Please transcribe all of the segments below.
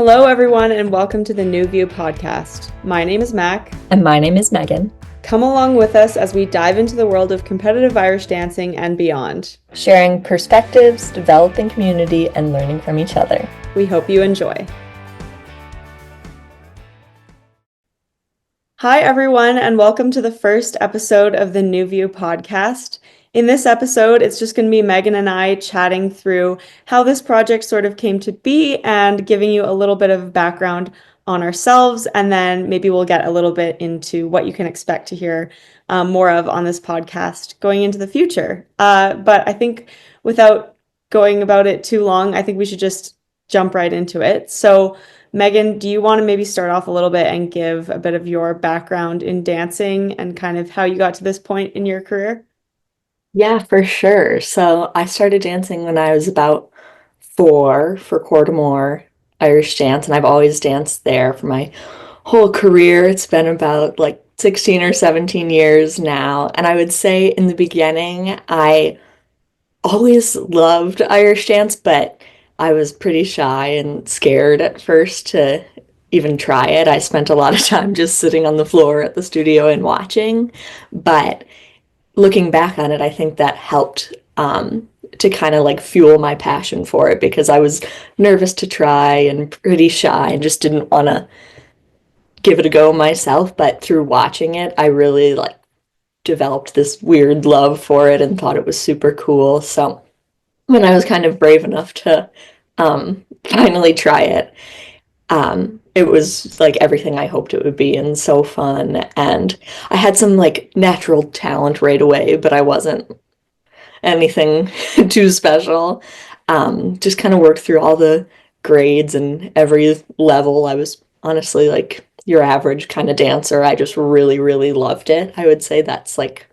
Hello, everyone, and welcome to the New View podcast. My name is Mac. And my name is Megan. Come along with us as we dive into the world of competitive Irish dancing and beyond. Sharing perspectives, developing community, and learning from each other. We hope you enjoy. Hi, everyone, and welcome to the first episode of the New View podcast. In this episode, it's just going to be Megan and I chatting through how this project sort of came to be and giving you a little bit of background on ourselves, and then maybe we'll get a little bit into what you can expect to hear more of on this podcast going into the future. But I think without going about it too long, I think we should just jump right into it. So Megan, do you want to maybe start off a little bit and give a bit of your background in dancing and kind of how you got to this point in your career? Yeah, for sure. So I started dancing when I was about 4 for Quartermore Irish dance, and I've always danced there for my whole career. It's been about like 16 or 17 years now. And I would say in the beginning, I always loved Irish dance, but I was pretty shy and scared at first to even try it. I spent a lot of time just sitting on the floor at the studio and watching. But looking back on it, I think that helped to kind of like fuel my passion for it because I was nervous to try and pretty shy and just didn't want to give it a go myself. But through watching it, I really like developed this weird love for it and thought it was super cool. So when I was kind of brave enough to finally try it, it was like everything I hoped it would be and so fun. And I had some like natural talent right away, but I wasn't anything too special. Just kind of worked through all the grades and every level. I was honestly like your average kind of dancer. I just really, really loved it. I would say that's like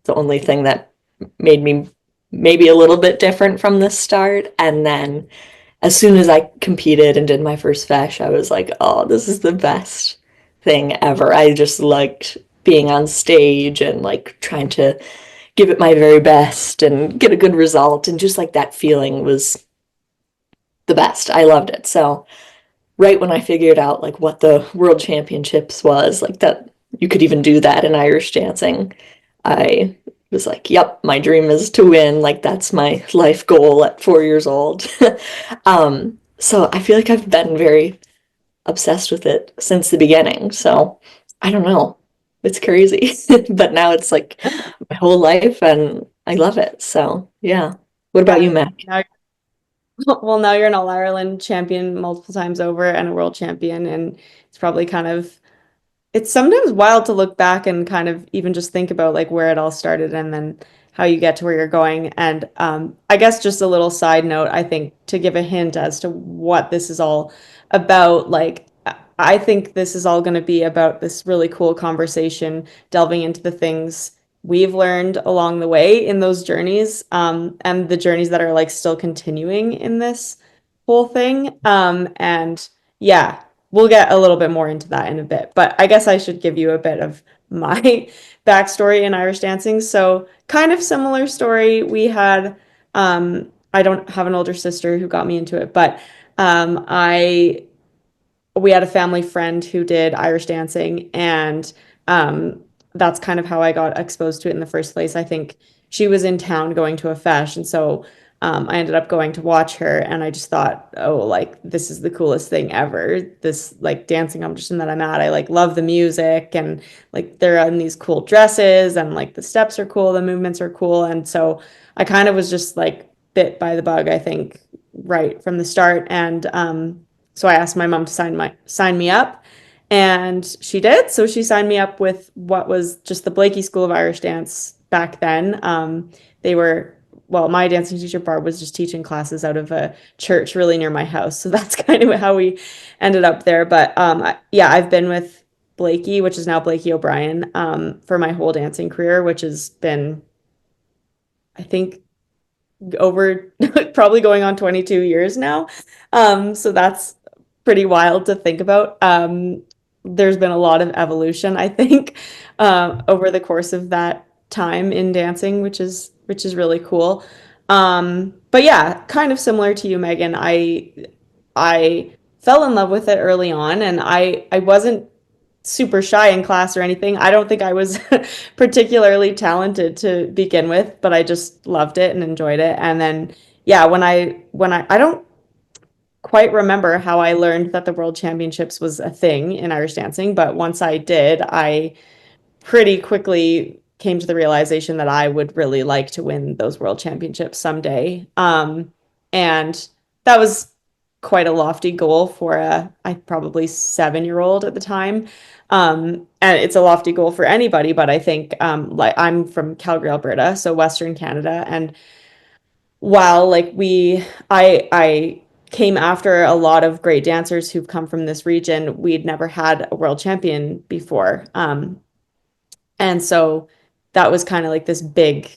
the only thing that made me maybe a little bit different from the start. And then as soon as I competed and did my first fesh, I was like, oh, this is the best thing ever. I just liked being on stage and like trying to give it my very best and get a good result. And just like that feeling was the best. I loved it. So right when I figured out like what the world championships was, like that you could even do that in Irish dancing, I was like, yep, my dream is to win. Like that's my life goal at 4 years old. So I feel like I've been very obsessed with it since the beginning. So I don't know. It's crazy. But now it's like my whole life and I love it. So yeah. What about you, Yeah. Mac? Now, well, now you're an All-Ireland champion multiple times over and a world champion, and it's probably kind of it's sometimes wild to look back and kind of even just think about like where it all started and then how you get to where you're going. And I guess just a little side note, I think to give a hint as to what this is all about, like I think this is all going to be about this really cool conversation, delving into the things we've learned along the way in those journeys, and the journeys that are like still continuing in this whole thing. And yeah, we'll get a little bit more into that in a bit, but I guess I should give you a bit of my backstory in Irish dancing. So, kind of similar story. I don't have an older sister who got me into it, but I we had a family friend who did Irish dancing, and that's kind of how I got exposed to it in the first place. I think she was in town going to a fesh, and so I ended up going to watch her, and I just thought, oh, like this is the coolest thing ever. This like dancing competition that I'm at. I like love the music, and like they're in these cool dresses, and like the steps are cool, the movements are cool, and so I kind of was just like bit by the bug, I think, right from the start, and so I asked my mom to sign me up, and she did. So she signed me up with what was just the Blakey School of Irish Dance back then. They were well, my dancing teacher Barb was just teaching classes out of a church really near my house, so that's kind of how we ended up there. But yeah, I've been with Blakey, which is now Blakey O'Brien, for my whole dancing career, which has been, I think, over probably going on 22 years now. So that's pretty wild to think about. There's been a lot of evolution, I think, over the course of that time in dancing, which is really cool. But yeah, kind of similar to you, Megan. I fell in love with it early on, and I wasn't super shy in class or anything. I don't think I was particularly talented to begin with, but I just loved it and enjoyed it. And then yeah, I don't quite remember how I learned that the World Championships was a thing in Irish dancing, but once I did, I pretty quickly came to the realization that I would really like to win those world championships someday. And that was quite a lofty goal for I probably 7-year-old at the time. And it's a lofty goal for anybody, but I think like I'm from Calgary, Alberta, so Western Canada, and while like I came after a lot of great dancers who've come from this region, we'd never had a world champion before. And so that was kind of like this big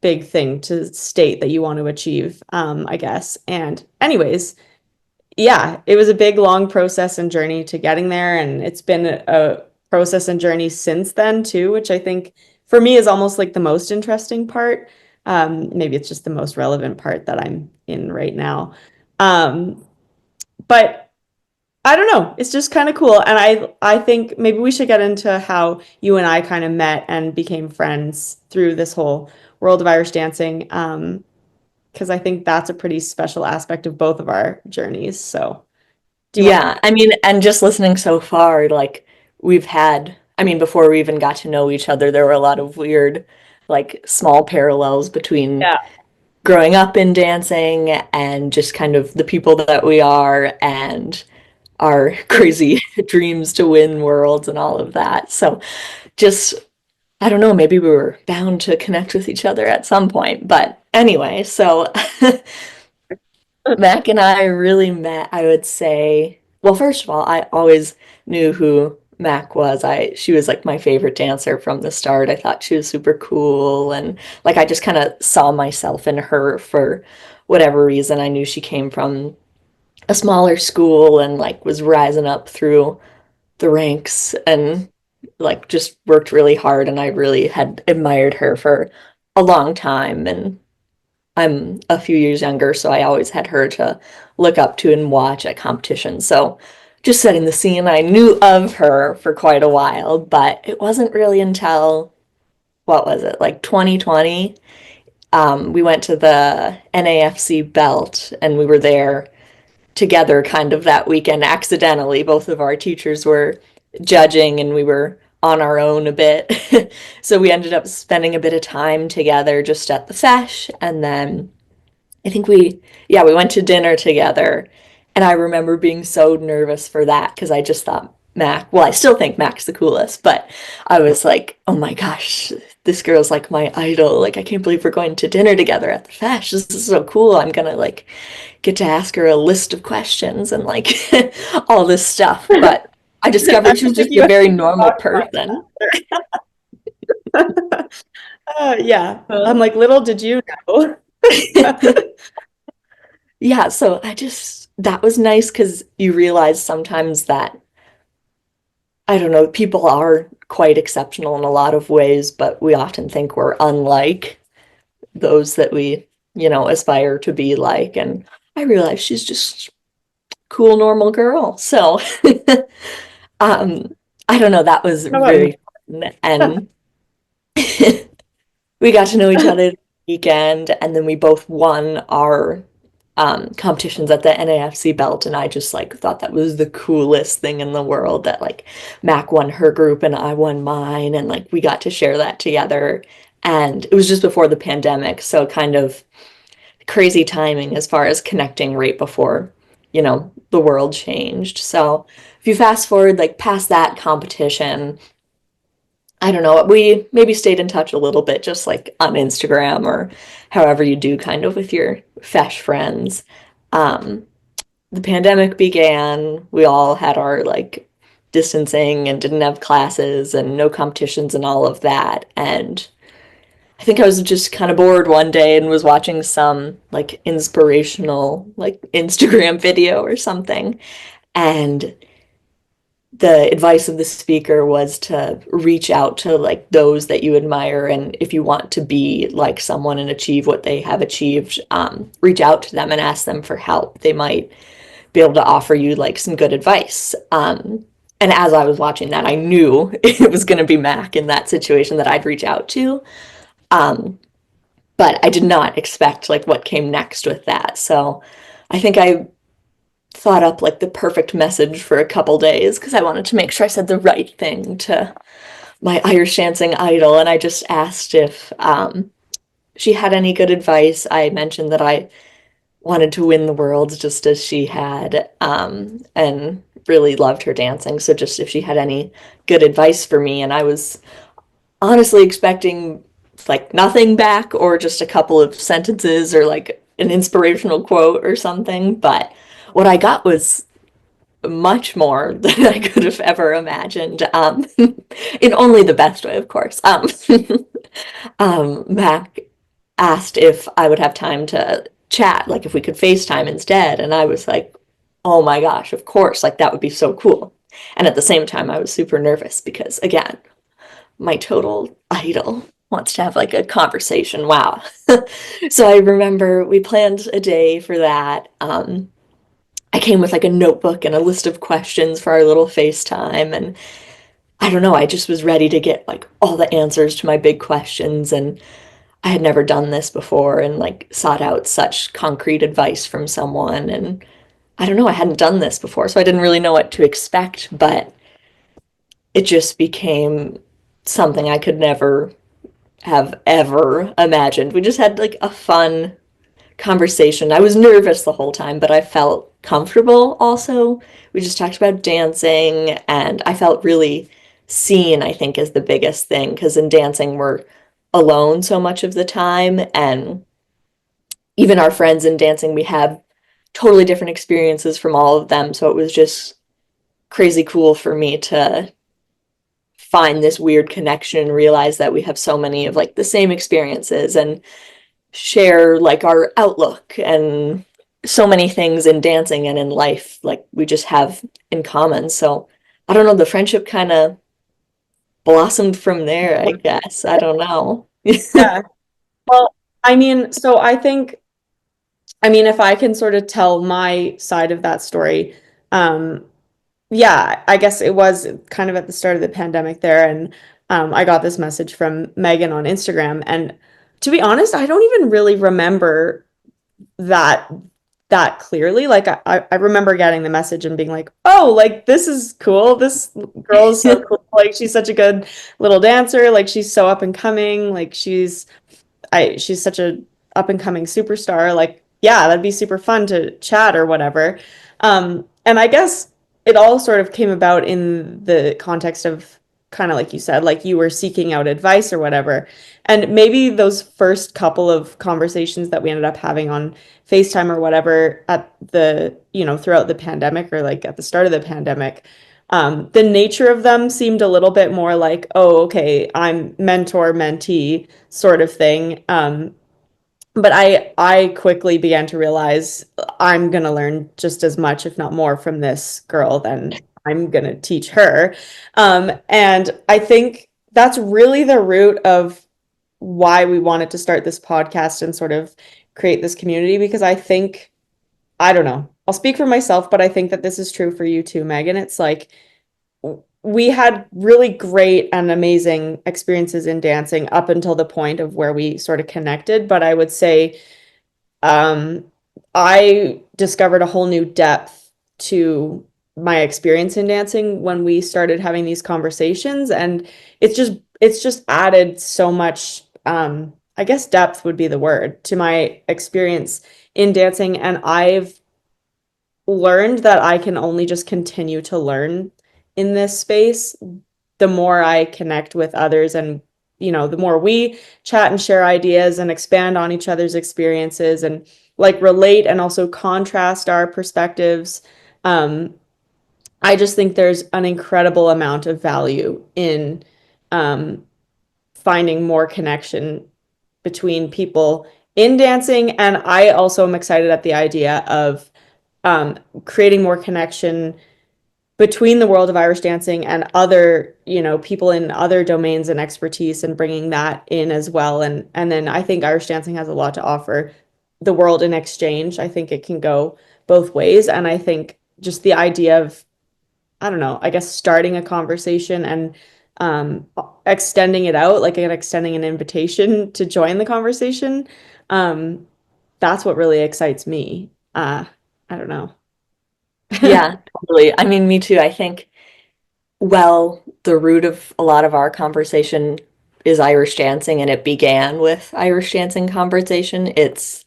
thing to state that you want to achieve, I guess. And anyways, yeah, it was a big, long process and journey to getting there. And it's been a process and journey since then too, which I think for me is almost like the most interesting part. Maybe it's just the most relevant part that I'm in right now. Um, but I don't know. It's just kind of cool. And I think maybe we should get into how you and I kind of met and became friends through this whole world of Irish dancing. Because I think that's a pretty special aspect of both of our journeys. So, do you want? Yeah, I mean, and just listening so far, like we've had, I mean, before we even got to know each other, there were a lot of weird, like small parallels between Yeah. growing up in dancing and just kind of the people that we are and our Mhm. crazy dreams to win worlds and all of that. So just, I don't know, maybe we were bound to connect with each other at some point. But anyway, so Mac and I really met, I would say. Well, first of all, I always knew who Mac was. She was like my favorite dancer from the start. I thought she was super cool and like I just kind of saw myself in her for whatever reason. I knew she came from a smaller school and like was rising up through the ranks and like just worked really hard and I really had admired her for a long time and I'm a few years younger, so I always had her to look up to and watch at competitions. So just setting the scene, I knew of her for quite a while, but it wasn't really until, what was it, like 2020? We went to the NAFC belt and we were there together kind of that weekend accidentally. Both of our teachers were judging and we were on our own a bit. So we ended up spending a bit of time together just at the fesh and then I think yeah, we went to dinner together. And I remember being so nervous for that because I just thought well, I still think Mac's the coolest, but I was like, oh my gosh, this girl's like my idol. Like, I can't believe we're going to dinner together at the Fesh. This is so cool. I'm gonna like get to ask her a list of questions and like all this stuff. But I I discovered she was don't think just you a have very to normal talk person. about that. Yeah. I'm Uh, like, little did you know. Yeah, so that was nice because you realize sometimes that, I don't know, people are quite exceptional in a lot of ways, but we often think we're unlike those that we, aspire to be like. And I realize she's just a cool, normal girl. So, um, I don't know, that was I don't know about very fun. And we got to know each other this weekend, and then we both won our competitions at the NAFC belt, and I just like thought that was the coolest thing in the world that like Mac won her group and I won mine, and like we got to share that together. And it was just before the pandemic, so kind of crazy timing as far as connecting right before, the world changed. So if you fast forward like past that competition, I don't know, we maybe stayed in touch a little bit, just like on Instagram or however you do kind of with your fesh friends. Um, the pandemic began, we all had our like distancing and didn't have classes and no competitions and all of that. And I think I was just kind of bored one day and was watching some like inspirational like Instagram video or something. And the advice of the speaker was to reach out to like those that you admire, and if you want to be like someone and achieve what they have achieved, reach out to them and ask them for help. They might be able to offer you like some good advice. And as I was watching that, I knew it was going to be Mac in that situation that I'd reach out to. Um, but I did not expect like what came next with that. So I think I thought up like the perfect message for a couple days because I wanted to make sure I said the right thing to my Irish dancing idol. And I just asked if she had any good advice. I mentioned that I wanted to win the world just as she had, and really loved her dancing. So just if she had any good advice for me, and I was honestly expecting like nothing back or just a couple of sentences or like an inspirational quote or something. But what I got was much more than I could have ever imagined, in only the best way, of course. Mac asked if I would have time to chat, like if we could FaceTime instead. And I was like, oh my gosh, of course, like that would be so cool. And at the same time, I was super nervous because, again, my total idol wants to have like a conversation. Wow. So I remember we planned a day for that. I came with like a notebook and a list of questions for our little FaceTime. And I don't know, I just was ready to get like all the answers to my big questions. And I had never done this before and like sought out such concrete advice from someone. And I don't know, I hadn't done this before, so I didn't really know what to expect, but it just became something I could never have ever imagined. We just had like a fun conversation. I was nervous the whole time, but I felt comfortable also. We just talked about dancing, and I felt really seen, I think, is the biggest thing, because in dancing, we're alone so much of the time, and even our friends in dancing, we have totally different experiences from all of them. So it was just crazy cool for me to find this weird connection and realize that we have so many of like the same experiences and share like our outlook and so many things in dancing and in life like we just have in common. So I don't know, the friendship kind of blossomed from there, I guess. I don't know. Yeah. Well, I mean, so I think, I mean, if I can sort of tell my side of that story, um, yeah, I guess it was kind of at the start of the pandemic there, and I got this message from Megan on Instagram, and to be honest, I don't even really remember that that clearly. Like I remember getting the message and being like, oh, like this is cool. This girl is so cool. Like she's such a good little dancer. Like she's so up and coming. Like she's such a up and coming superstar. Like, yeah, that'd be super fun to chat or whatever. And I guess it all sort of came about in the context of kind of like you said, like you were seeking out advice or whatever. And maybe those first couple of conversations that we ended up having on FaceTime or whatever at the, throughout the pandemic or like at the start of the pandemic, the nature of them seemed a little bit more like, oh, okay, I'm mentor, mentee sort of thing. But I quickly began to realize I'm gonna learn just as much, if not more, from this girl than I'm gonna teach her. And I think that's really the root of why we wanted to start this podcast and sort of create this community because I think, I don't know, I'll speak for myself, but I think that this is true for you too, Megan. It's like we had really great and amazing experiences in dancing up until the point of where we sort of connected. But I would say um, I discovered a whole new depth to my experience in dancing when we started having these conversations, and it's just added so much. I guess depth would be the word to my experience in dancing, and I've learned that I can only just continue to learn in this space the more I connect with others and the more we chat and share ideas and expand on each other's experiences and like relate and also contrast our perspectives. Um, I just think there's an incredible amount of value in um, finding more connection between people in dancing. And I also am excited at the idea of um, creating more connection between the world of Irish dancing and other, people in other domains and expertise and bringing that in as well. And then I think Irish dancing has a lot to offer the world in exchange. I think it can go both ways. And I think just the idea of, I don't know, I guess starting a conversation and extending it out, like extending an invitation to join the conversation, um, that's what really excites me. I don't know. Yeah, totally. I mean, me too. I think, well, the root of a lot of our conversation is Irish dancing, and it began with Irish dancing conversation. It's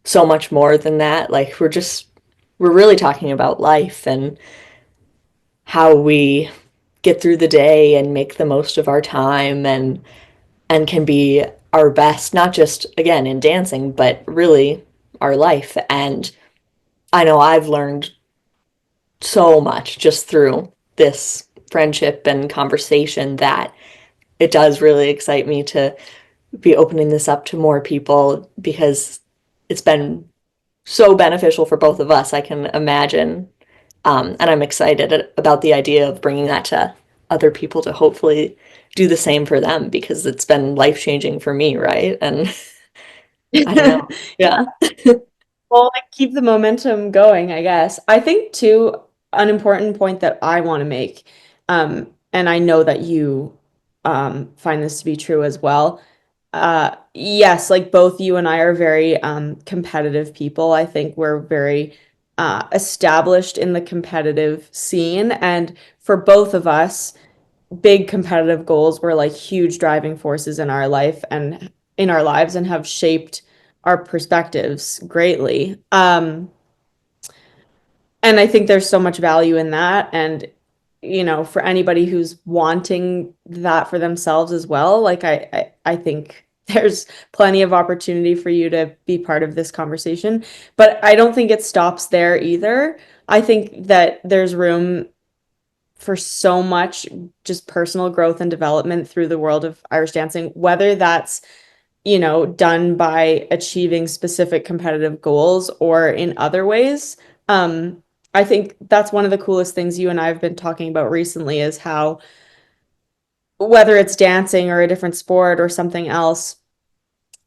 so much more than that. Like, we're really talking about life and how we get through the day and make the most of our time and can be our best, not just again in dancing, but really our life. And I know I've learned so much just through this friendship and conversation that it does really excite me to be opening this up to more people because it's been so beneficial for both of us, I can imagine. And I'm excited about the idea of bringing that to other people to hopefully do the same for them because it's been life-changing for me, right? And I don't know. Yeah. Well, like keep the momentum going, I guess. I think too, an important point that I want to make, and I know that you find this to be true as well. Yes, like both you and I are very competitive people. I think we're very established in the competitive scene, and for both of us, big competitive goals were like huge driving forces in our life and in our lives and have shaped our perspectives greatly. And I think there's so much value in that. And, you know, for anybody who's wanting that for themselves as well, like I think there's plenty of opportunity for you to be part of this conversation. But I don't think it stops there either. I think that there's room for so much just personal growth and development through the world of Irish dancing, whether that's, you know, done by achieving specific competitive goals or in other ways. I think that's one of the coolest things you and I have been talking about recently is how, whether it's dancing or a different sport or something else,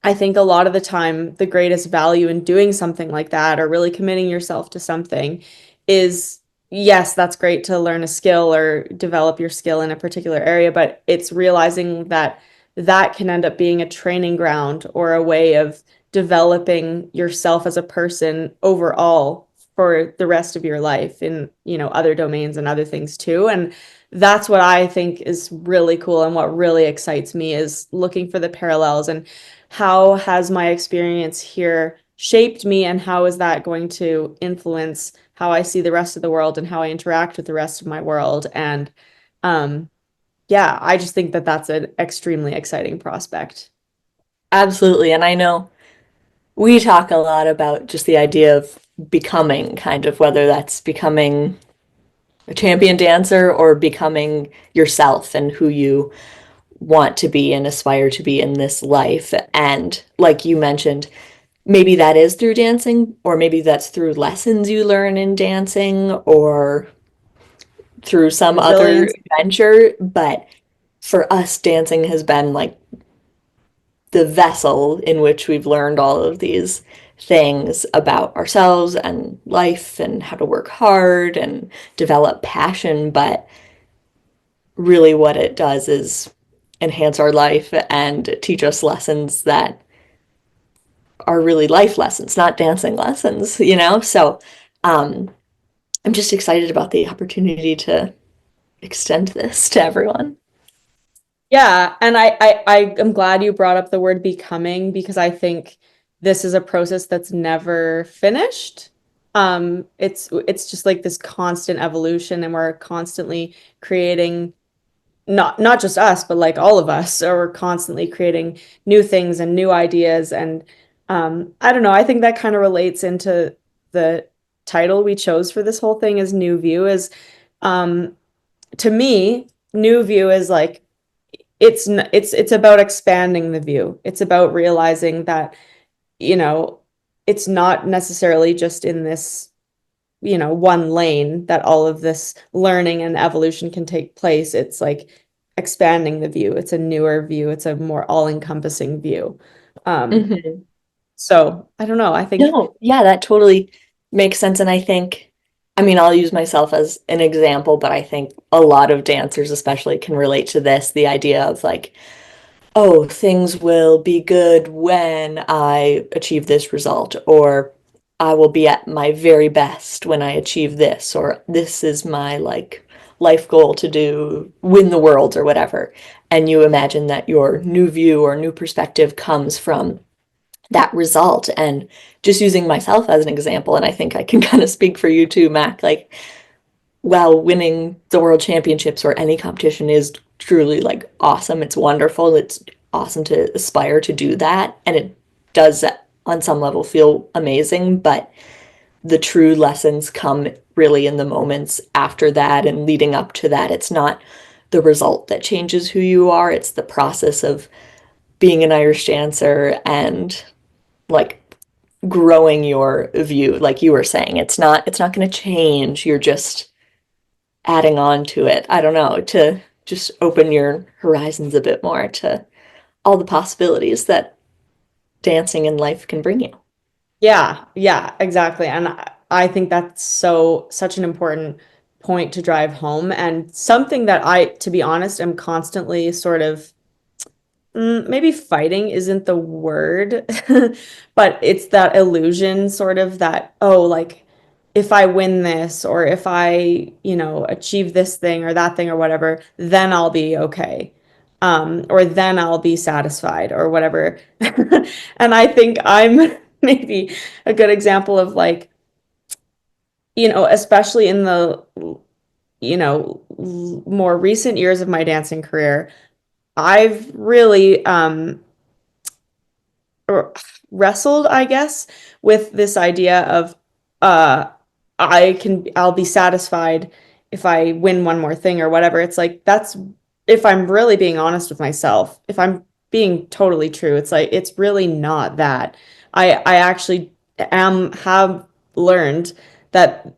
I think a lot of the time, the greatest value in doing something like that or really committing yourself to something is, yes, that's great to learn a skill or develop your skill in a particular area, but it's realizing that that can end up being a training ground or a way of developing yourself as a person overall for the rest of your life in, you know, other domains and other things too. And that's what I think is really cool and what really excites me is looking for the parallels and how has my experience here shaped me and how is that going to influence how I see the rest of the world and how I interact with the rest of my world. And um, yeah, I just think that that's an extremely exciting prospect. Absolutely. And I know we talk a lot about just the idea of becoming, kind of, whether that's becoming a champion dancer or becoming yourself and who you want to be and aspire to be in this life. And like you mentioned, maybe that is through dancing, or maybe that's through lessons you learn in dancing, or through some other Resilience. adventure. But for us, dancing has been like the vessel in which we've learned all of these things about ourselves and life and how to work hard and develop passion. But really, what it does is enhance our life and teach us lessons that are really life lessons, not dancing lessons, you know? So um, I'm just excited about the opportunity to extend this to everyone. Yeah, and I am glad you brought up the word becoming because I think this is a process that's never finished. It's just like this constant evolution, and we're constantly creating not just us, but like all of us, or we're constantly creating new things and new ideas. And I don't know, I think that kind of relates into the title we chose for this whole thing is New View is um, to me, New View is like it's about expanding the view. It's about realizing that, you know, it's not necessarily just in this, you know, one lane that all of this learning and evolution can take place. It's like expanding the view. It's a newer view. It's a more all-encompassing view. Um, Mhm. so I don't know. I think No, yeah, that totally. makes sense. And I think, I mean, I'll use myself as an example, but I think a lot of dancers, especially, can relate to this, the idea of like, oh, things will be good when I achieve this result, or I will be at my very best when I achieve this, or this is my like life goal to do, win the world or whatever. And you imagine that your new view or new perspective comes from that result. And just using myself as an example, and I think I can kind of speak for you too, Mac, like, while winning the world championships or any competition is truly like awesome, it's wonderful, it's awesome to aspire to do that, and it does on some level feel amazing, but the true lessons come really in the moments after that and leading up to that. It's not the result that changes who you are, it's the process of being an Irish dancer and like growing your view, like you were saying. It's not going to change, you're just adding on to it. I don't know, to just open your horizons a bit more to all the possibilities that dancing in life can bring you. Yeah, yeah, exactly. And I think that's such an important point to drive home and something that to be honest, am constantly sort of maybe fighting isn't the word, but it's that illusion sort of that, oh, like if I win this or if I, achieve this thing or that thing or whatever, then I'll be okay. Or then I'll be satisfied or whatever. And I think I'm maybe a good example of like, especially in the, more recent years of my dancing career, I've really wrestled, I guess, with this idea of uh I'll be satisfied if I win one more thing or whatever. It's like that's if I'm really being honest with myself, if I'm being totally true, it's like it's really not that. I actually am have learned that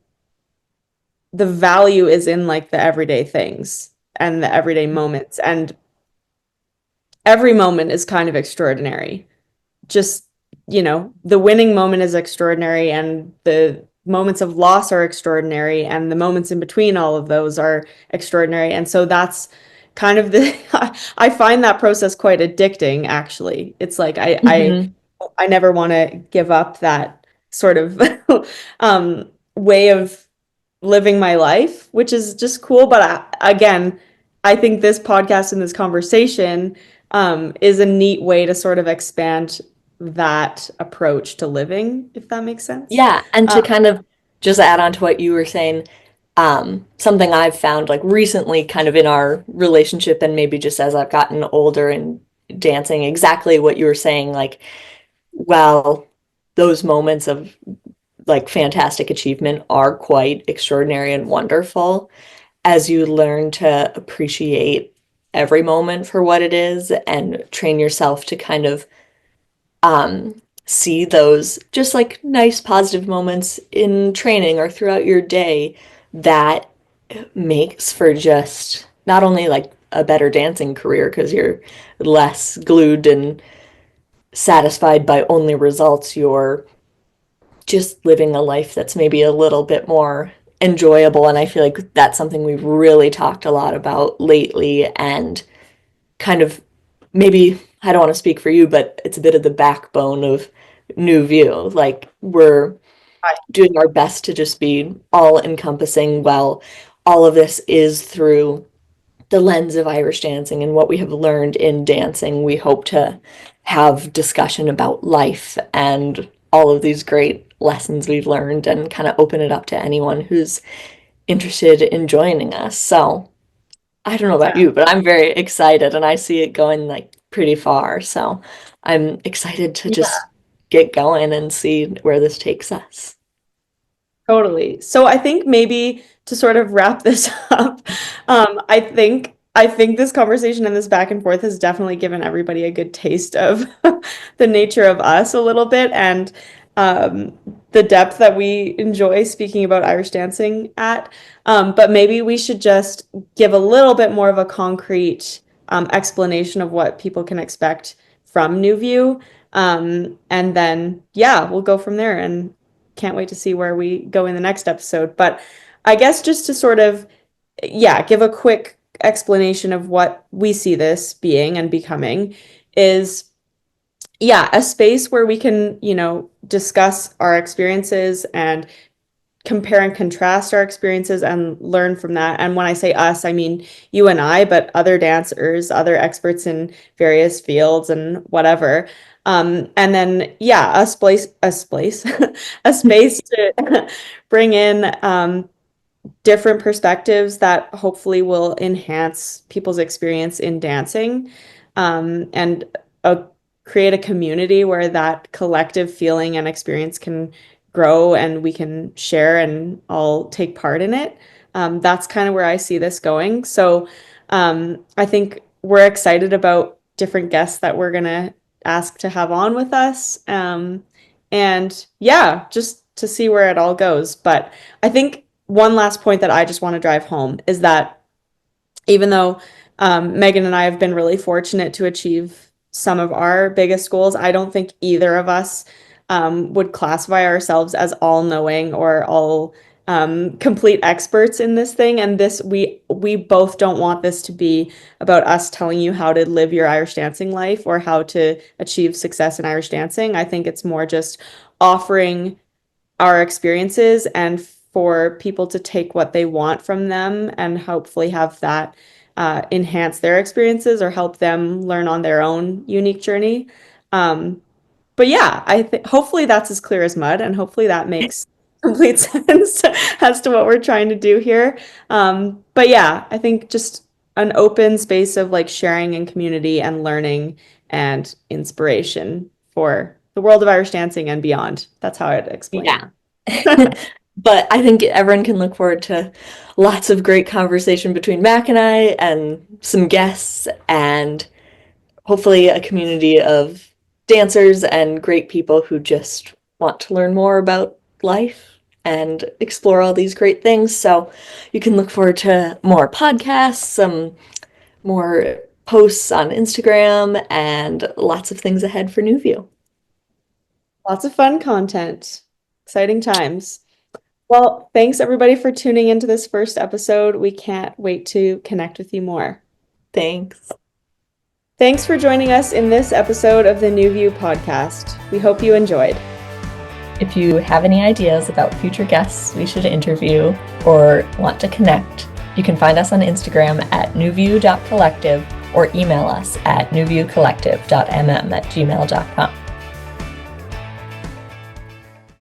the value is in like the everyday things and the everyday moments and every moment is kind of extraordinary. Just, the winning moment is extraordinary and the moments of loss are extraordinary and the moments in between all of those are extraordinary. And so that's kind of the I find that process quite addicting, actually. It's like Hmm. I never want to give up that sort of way of living my life, which is just cool. But again, I think this podcast and this conversation is a neat way to sort of expand that approach to living, if that makes sense. Yeah, and Um, to kind of just add on to what you were saying, something I've found like recently, kind of in our relationship, and maybe just as I've gotten older and dancing, exactly what you were saying, like, well, those moments of like fantastic achievement are quite extraordinary and wonderful as you learn to appreciate every moment for what it is and train yourself to kind of see those just like nice positive moments in training or throughout your day that makes for just not only like a better dancing career because you're less glued and satisfied by only results, you're just living a life that's maybe a little bit more enjoyable. And I feel like that's something we've really talked a lot about lately and kind of maybe, I don't want to speak for you, but it's a bit of the backbone of New View. Like we're doing our best to just be all encompassing. Well, all of this is through the lens of Irish dancing and what we have learned in dancing. We hope to have discussion about life and all of these great lessons we've learned and kind of open it up to anyone who's interested in joining us. So I don't know about yeah. you, but I'm very excited and I see it going like pretty far. So I'm excited to just get going and see where this takes us. Totally. So I think maybe to sort of wrap this up, I think this conversation and this back and forth has definitely given everybody a good taste of the nature of us a little bit and um, the depth that we enjoy speaking about Irish dancing at. But maybe we should just give a little bit more of a concrete explanation of what people can expect from New View. And then, yeah, we'll go from there and can't wait to see where we go in the next episode. But I guess just to sort of, yeah, give a quick explanation of what we see this being and becoming is, yeah, a space where we can, discuss our experiences and compare and contrast our experiences and learn from that. And when I say us, I mean you and I, but other dancers, other experts in various fields and whatever. And then, yeah, a space to bring in different perspectives that hopefully will enhance people's experience in dancing, and create a community where that collective feeling and experience can grow and we can share and all take part in it. That's kind of where I see this going. So I think we're excited about different guests that we're going to ask to have on with us. And yeah, just to see where it all goes. But I think one last point that I just want to drive home is that even though Megan and I have been really fortunate to achieve some of our biggest goals, I don't think either of us would classify ourselves as all knowing or all complete experts in this thing. And this, we both don't want this to be about us telling you how to live your Irish dancing life or how to achieve success in Irish dancing. I think it's more just offering our experiences and for people to take what they want from them and hopefully have that enhance their experiences or help them learn on their own unique journey. Um, but yeah, I think hopefully that's as clear as mud, and hopefully that makes complete sense as to what we're trying to do here. But yeah, I think just an open space of like sharing and community and learning and inspiration for the world of Irish dancing and beyond. That's how I'd explain Yeah. But I think everyone can look forward to lots of great conversation between Mac and I and some guests and hopefully a community of dancers and great people who just want to learn more about life and explore all these great things. So you can look forward to more podcasts, some more posts on Instagram, and lots of things ahead for New View. lots of fun content. Exciting times. Well, thanks everybody for tuning into this first episode. We can't wait to connect with you more. Thanks. Thanks for joining us in this episode of the New View podcast. We hope you enjoyed. If you have any ideas about future guests we should interview or want to connect, you can find us on Instagram at newview.collective or email us at newviewcollective.mm@gmail.com.